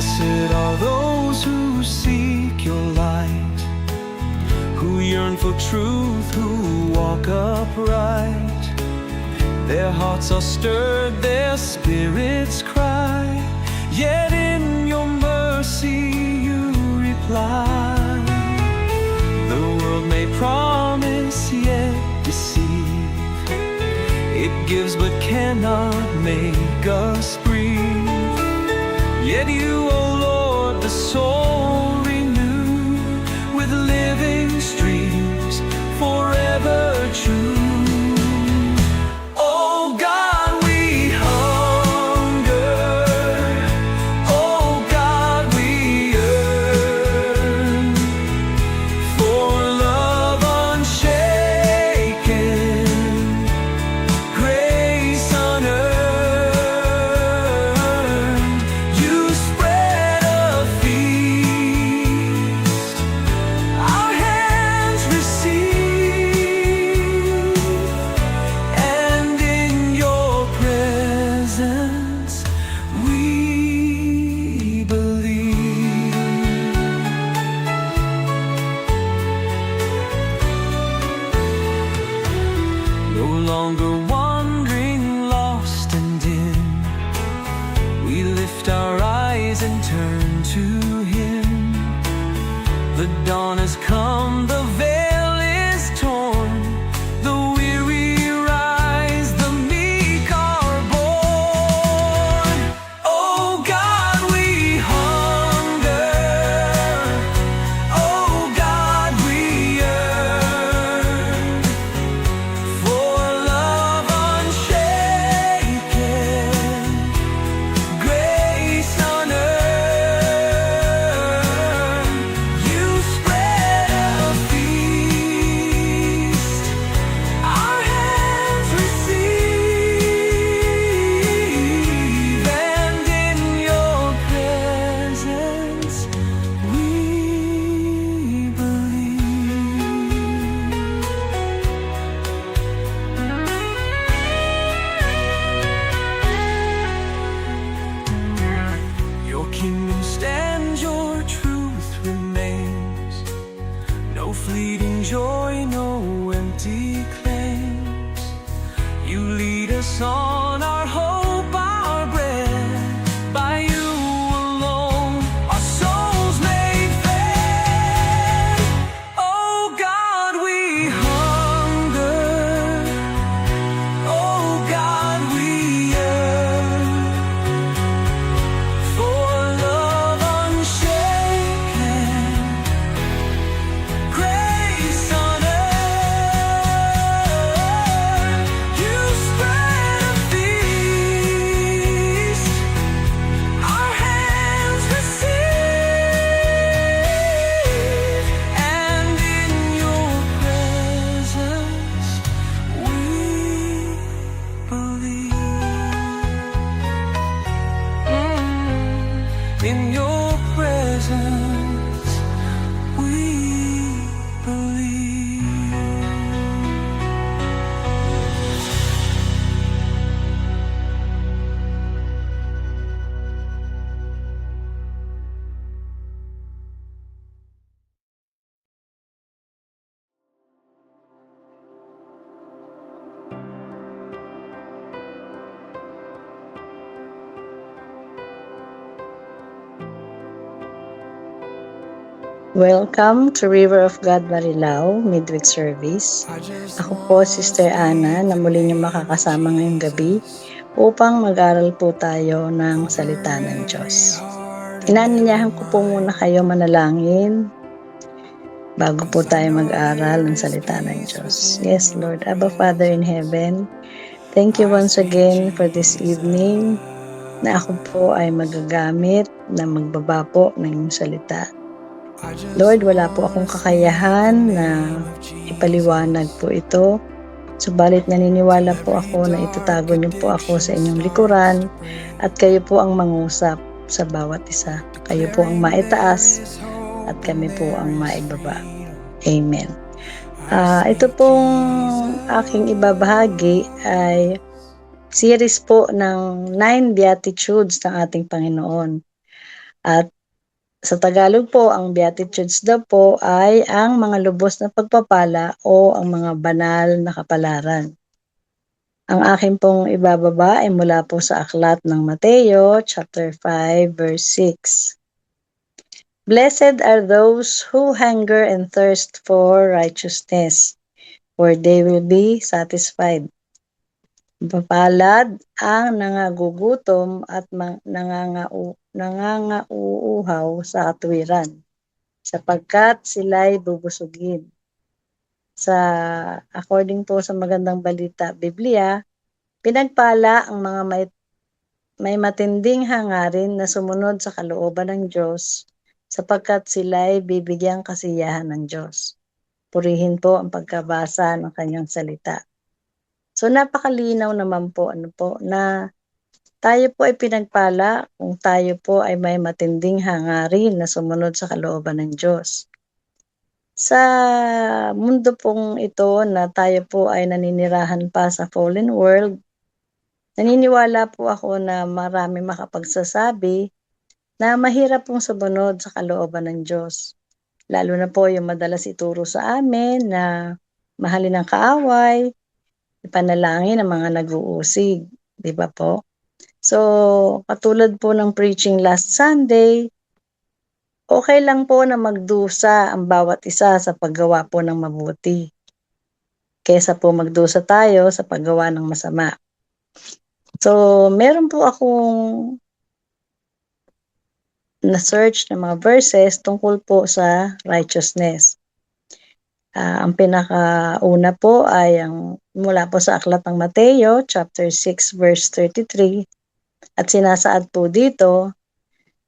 Blessed are those who seek your light, who yearn for truth, who walk upright. Their hearts are stirred, their spirits cry, yet in your mercy you reply. The world may promise, yet deceive. It gives but cannot make us breathe. Yet you, O Lord, the soul renew with living streams forever true. Oh God, we hunger. Oh God, we yearn for love unshaken, grace unearned. You spread a feast, our hands receive, and in your presence we believe. No longer wandering, lost and dim, we lift our eyes and turn to Him. The dawn has come, the veil is torn, the weary rise, the meek are born. Oh God, we hunger. Oh God, we yearn for love unshaken, grace unearned. You spread a feast, our hands receive, and in your presence we believe. Your kingdom stands, your truth remains. No fleeting joy, no empty claims. You lead us on, our hope, our bread. By you alone, our souls made fed. Oh God, we hunger. Oh God, we yearn for love unshaken, grace unearned. You spread a feast, our hands receive, and in your presence we believe. In your presence we believe. Welcome to River of God Marilao Midweek Service. Ako po, Sister Ana, na muli niyo makakasama ngayong gabi upang mag-aral po tayo ng salita ng Diyos. Inaanyayahan ko po muna kayo manalangin bago po tayo mag-aral ng salita ng Diyos. Yes, Lord, Abba Father in heaven, thank you once again for this evening na ako po ay magagamit na magbaba po ng iyong salita. Lord, wala po akong kakayahan na ipaliwanag po ito. Subalit naniniwala po ako na itatago niyo po ako sa inyong likuran at kayo po ang mangusap sa bawat isa. Kayo po ang maitaas at kami po ang maibaba. Amen. Ito pong aking ibabahagi ay series po ng 9 Beatitudes ng ating Panginoon. At sa Tagalog po, ang Beatitudes daw po ay ang mga lubos na pagpapala o ang mga banal na kapalaran. Ang akin pong ibababa ay mula po sa aklat ng Mateo, chapter 5, verse 6. Blessed are those who hunger and thirst for righteousness, for they will be satisfied. Mapalad ang nangagugutom at nangangauuhaw sa katwiran, sapagkat sila'y bubusugin. Sa according po sa Magandang Balita Biblia, pinagpala ang mga may matinding hangarin na sumunod sa kalooban ng Diyos, sapagkat sila'y bibigyang kasiyahan ng Diyos. Purihin po ang pagkabasa ng kanyang salita. So napakalinaw naman po na tayo po ay pinagpala kung tayo po ay may matinding hangarin na sumunod sa kalooban ng Diyos. Sa mundo pong ito na tayo po ay naninirahan pa sa fallen world, naniniwala po ako na marami makapagsasabi na mahirap pong sumunod sa kalooban ng Diyos. Lalo na po yung madalas ituro sa amin na mahalin ang kaaway, ipanalangin ang mga nag-uusig, di ba po? So, katulad po ng preaching last Sunday, okay lang po na magdusa ang bawat isa sa paggawa po ng mabuti, kaysa po magdusa tayo sa paggawa ng masama. So, meron po akong na-search ng mga verses tungkol po sa righteousness. Ang pinakauna po ay ang mula po sa aklat ng Mateo, chapter 6, verse 33. At sinasaad po dito,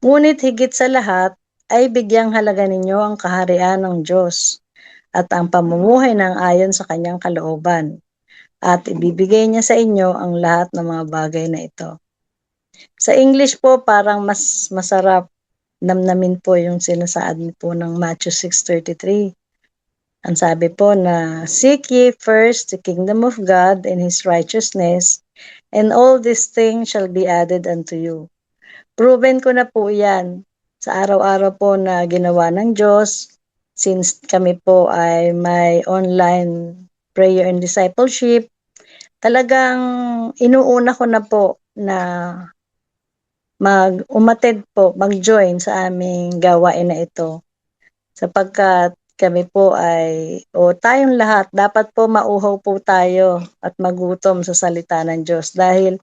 ngunit higit sa lahat ay bigyang halaga ninyo ang kaharian ng Diyos at ang pamumuhay ng ayon sa kanyang kalooban. At ibibigay niya sa inyo ang lahat ng mga bagay na ito. Sa English po, parang mas masarap namnamin po yung sinasaad po ng Matthew 6:33. Ang sabi po na, seek ye first the kingdom of God and His righteousness, and all these things shall be added unto you. Proven ko na po yan sa araw-araw po na ginawa ng Diyos, since kami po ay may online prayer and discipleship. Talagang inuuna ko na po na mag-join sa aming gawain na ito. Sapagkat kami po tayong lahat, dapat po mauhaw po tayo at magutom sa salita ng Diyos. Dahil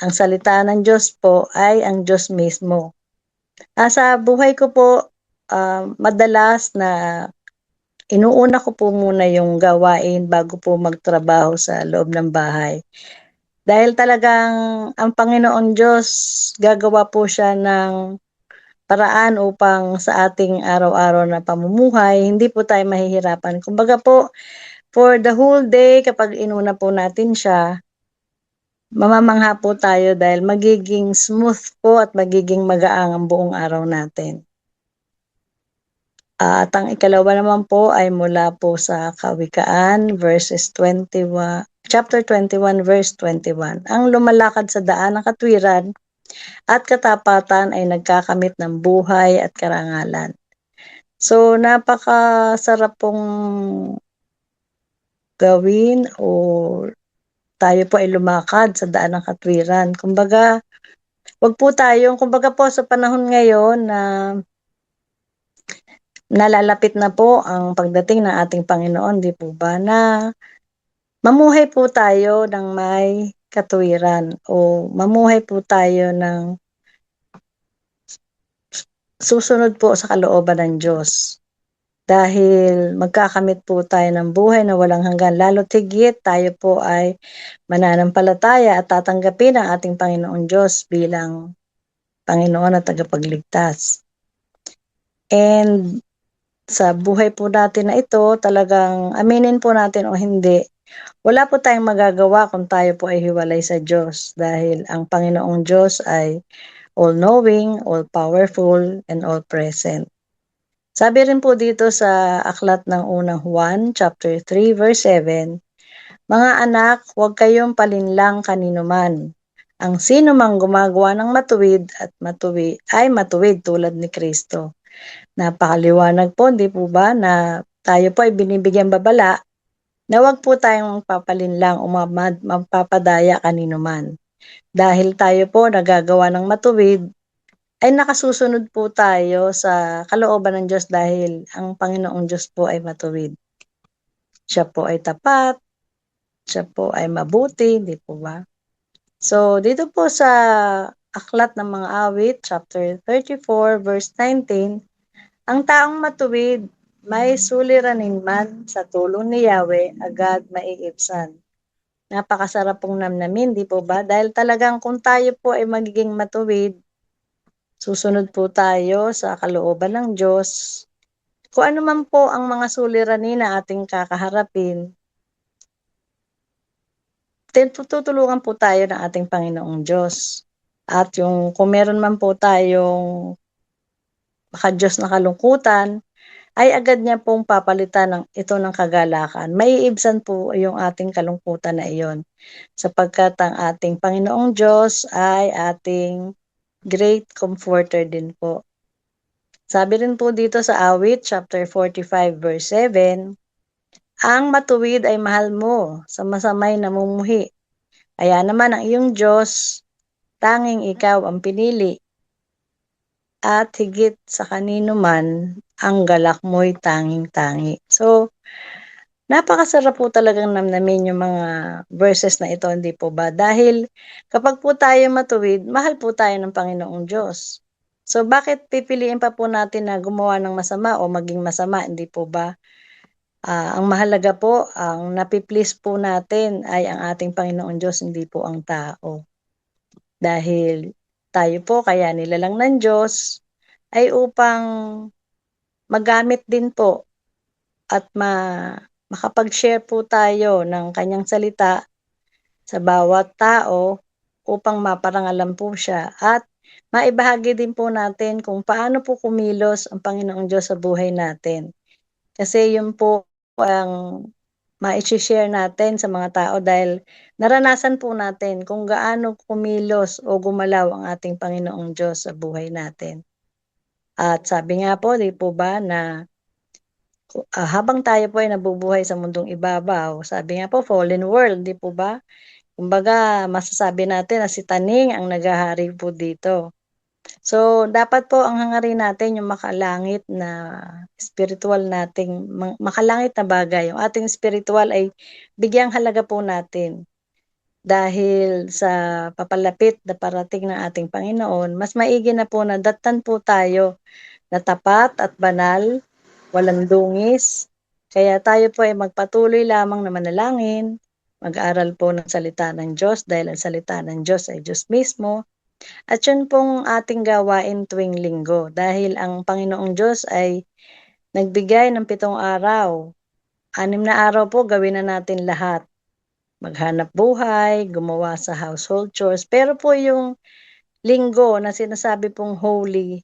ang salita ng Diyos po ay ang Diyos mismo. Sa buhay ko po, madalas na inuuna ko po muna yung gawain bago po magtrabaho sa loob ng bahay. Dahil talagang ang Panginoon Diyos, gagawa po siya ng paraan upang sa ating araw-araw na pamumuhay, hindi po tayo mahihirapan. Kumbaga po, for the whole day, kapag inuna po natin siya, mamamangha po tayo dahil magiging smooth po at magiging magaang ang buong araw natin. At ang ikalawa naman po ay mula po sa Kawikaan, chapter 21, verse 21. Ang lumalakad sa daan ng katwiran at katapatan ay nagkakamit ng buhay at karangalan. So, napakasarap pong gawin o tayo po ay lumakad sa daan ng katwiran. Kumbaga, wag po kumbaga po sa panahon ngayon na nalalapit na po ang pagdating ng ating Panginoon, di po ba, na mamuhay po tayo ng may katwiran o mamuhay po tayo ng susunod po sa kalooban ng Diyos. Dahil magkakamit po tayo ng buhay na walang hanggan, lalo't higit tayo po ay mananampalataya at tatanggapin ang ating Panginoon Diyos bilang Panginoon at tagapagligtas. And sa buhay po natin na ito, talagang aminin po natin o hindi, wala po tayong magagawa kung tayo po ay hiwalay sa Diyos, dahil ang Panginoong Diyos ay all-knowing, all-powerful, and all-present. Sabi rin po dito sa aklat ng unang Juan, chapter 3, verse 7, mga anak, huwag kayong palinlang kaninuman. Ang sino mang gumagawa ng matuwid at matuwi ay matuwid tulad ni Kristo. Napakaliwanag po, di po ba, na tayo po ay binibigyang babala na wag po tayong magpapalinlang o magpapadaya kanino man. Dahil tayo po nagagawa ng matuwid, ay nakasusunod po tayo sa kalooban ng Diyos dahil ang Panginoong Diyos po ay matuwid. Siya po ay tapat, siya po ay mabuti, di po ba? So, dito po sa Aklat ng Mga Awit, chapter 34, verse 19, ang taong matuwid, may suliranin man sa tulong ni Yahweh, agad maiibsan. Napakasarap pong namnamin, di po ba? Dahil talagang kung tayo po ay magiging matuwid, susunod po tayo sa kalooban ng Diyos. Kung ano man po ang mga suliranin na ating kakaharapin, tutulungan po tayo ng ating Panginoong Diyos. At kung meron man po tayong maka-Diyos na kalungkutan, ay agad niya pong papalitan ng kagalakan. Maiibsan po yung ating kalungkutan na iyon. Sapagkat ang ating Panginoong Diyos ay ating great comforter din po. Sabi rin po dito sa Awit, chapter 45, verse 7, ang matuwid ay mahal mo sa masamay namumuhi. Kaya naman ang iyong Diyos, tanging ikaw ang pinili. At higit sa kanino man, ang galak mo'y tanging-tangi. So, napakasarap po talagang namnamin yung mga verses na ito, hindi po ba? Dahil kapag po tayo matuwid, mahal po tayo ng Panginoong Diyos. So, bakit pipiliin pa po natin na gumawa ng masama o maging masama, hindi po ba? Ang mahalaga po, ang napiplease po natin ay ang ating Panginoong Diyos, hindi po ang tao. Dahil tayo po, kaya nilalang ng Diyos, ay upang magamit din po at makapag-share po tayo ng kanyang salita sa bawat tao upang maparangalan po siya at maibahagi din po natin kung paano po kumilos ang Panginoong Diyos sa buhay natin. Kasi yun po ang ma-share natin sa mga tao dahil naranasan po natin kung gaano kumilos o gumalaw ang ating Panginoong Diyos sa buhay natin. At sabi nga po, di po ba, na habang tayo po ay nabubuhay sa mundong ibabaw, sabi nga po, fallen world, di po ba? Kumbaga, masasabi natin na si Taning ang naghahari po dito. So, dapat po ang hangarin natin yung makalangit na spiritual nating, makalangit na bagay. Yung ating spiritual ay bigyang halaga po natin. Dahil sa papalapit na parating ng ating Panginoon, mas maigi na po na datan po tayo na tapat at banal, walang dungis. Kaya tayo po ay magpatuloy lamang na manalangin, mag-aaral po ng salita ng Diyos dahil ang salita ng Diyos ay Diyos mismo. At yun pong ating gawain tuwing linggo dahil ang Panginoong Diyos ay nagbigay ng 7 araw. 6 na araw po gawin na natin lahat. Maghanap buhay, gumawa sa household chores. Pero po yung linggo na sinasabi pong holy,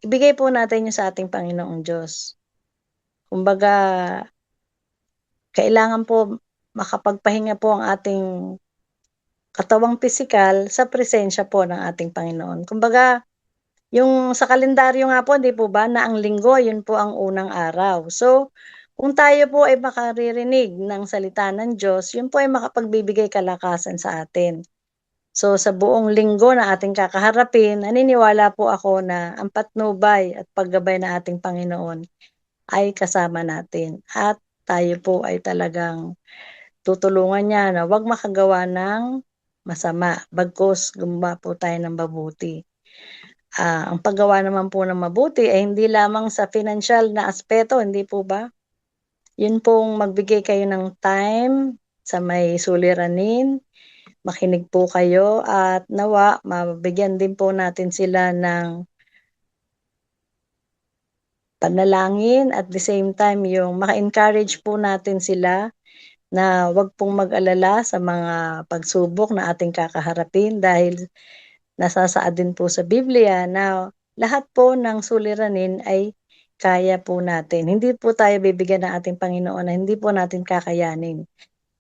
ibigay po natin yun sa ating Panginoong Diyos. Kumbaga, kailangan po makapagpahinga po ang ating katawang pisikal sa presensya po ng ating Panginoon. Kumbaga, yung sa kalendaryo nga po, di po ba, na ang linggo, yun po ang unang araw. So, kung tayo po ay makaririnig ng salita ng Diyos, yun po ay makapagbibigay kalakasan sa atin. So, sa buong linggo na ating kakaharapin, naniniwala po ako na ang patnubay at paggabay na ating Panginoon ay kasama natin. At tayo po ay talagang tutulungan niya na huwag makagawa ng masama. Bagkus, gumawa po tayo ng mabuti. Ang paggawa naman po ng mabuti ay hindi lamang sa financial na aspeto, hindi po ba? Yun pong magbigay kayo ng time sa may suliranin, makinig po kayo at nawa, mabigyan din po natin sila ng panalangin at the same time yung maka-encourage po natin sila na wag pong mag-alala sa mga pagsubok na ating kakaharapin dahil nasasaad din po sa Biblia na lahat po ng suliranin ay kaya po natin. Hindi po tayo bibigyan ng ating Panginoon na hindi po natin kakayanin.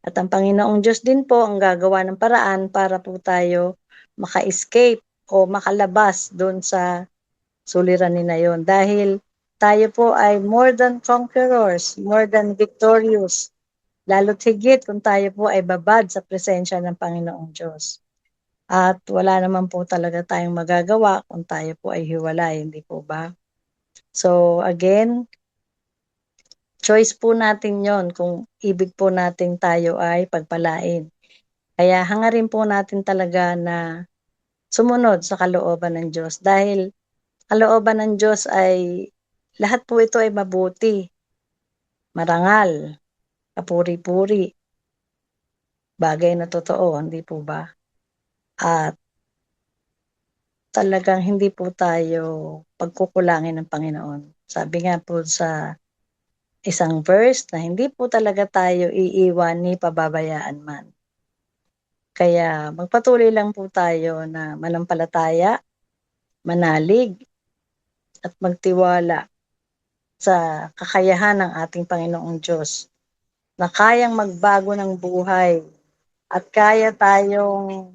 At ang Panginoong Diyos din po ang gagawa ng paraan para po tayo maka-escape o makalabas doon sa suliranin na yon. Dahil tayo po ay more than conquerors, more than victorious. Lalo't higit kung tayo po ay babad sa presensya ng Panginoong Diyos. At wala naman po talaga tayong magagawa kung tayo po ay hiwalay, hindi po ba? So again, choice po natin yon kung ibig po natin tayo ay pagpalain. Kaya hangarin po natin talaga na sumunod sa kalooban ng Diyos. Dahil kalooban ng Diyos ay lahat po ito ay mabuti, marangal, kapuri-puri, bagay na totoo, hindi po ba? At talagang hindi po tayo pagkukulangin ng Panginoon. Sabi nga po sa isang verse na hindi po talaga tayo iiwan ni pababayaan man. Kaya magpatuloy lang po tayo na manampalataya, manalig, at magtiwala sa kakayahan ng ating Panginoong Diyos na kayang magbago ng buhay at kaya tayong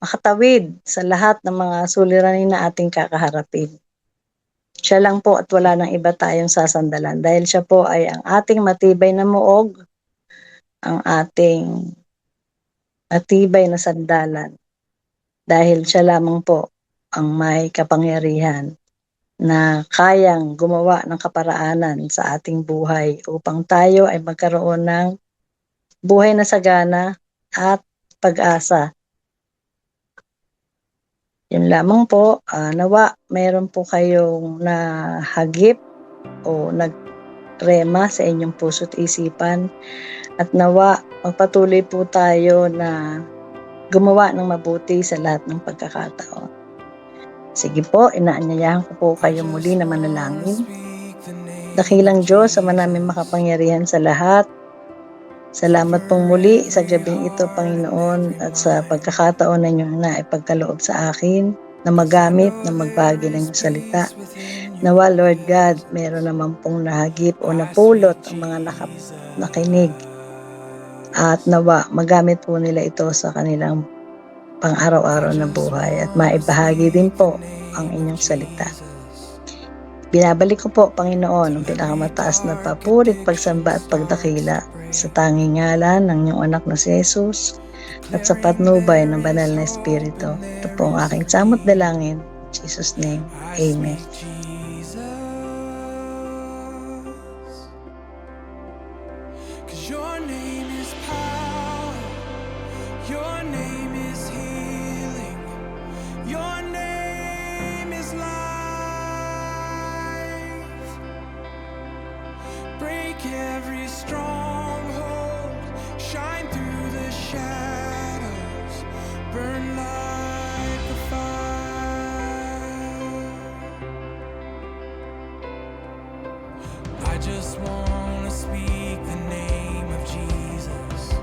makatawid sa lahat ng mga suliranin na ating kakaharapin. Siya lang po at wala nang iba tayong sasandalan dahil siya po ay ang ating matibay na muog, ang ating matibay na sandalan. Dahil siya lamang po ang may kapangyarihan na kayang gumawa ng kaparaanan sa ating buhay upang tayo ay magkaroon ng buhay na sagana at pag-asa. Yun lamang po, nawa mayroon po kayong nahagip o nagrema sa inyong puso't isipan at nawa magpatuloy po tayo na gumawa ng mabuti sa lahat ng pagkakataon. Sige po, inaanyayahan ko po kayo muli na manalangin. Dakilang Diyos, Ama namin makapangyarihan sa lahat, salamat pong muli sa gabing ito, Panginoon, at sa pagkakataon na inyong na ipagkaloob sa akin na magamit, na magbahagi ng iyong salita. Nawa, Lord God, meron naman pong nahagip o napulot ang mga nakinig. At nawa, magamit po nila ito sa kanilang pang-araw-araw na buhay at maibahagi din po ang inyong salita. Binabalik ko po, Panginoon, ang pinakamataas na papurit, pagsamba at pagdakila sa tanging ngalan ng inyong anak na si Jesus at sa patnubay ng banal na Espiritu. Ito po ang aking samot dalangin. In Jesus' name, Amen. Your name is power, your name is healing, your name is life. Break every stronghold, shine through the shadows, burn like a fire. I just wanna speak the name of Jesus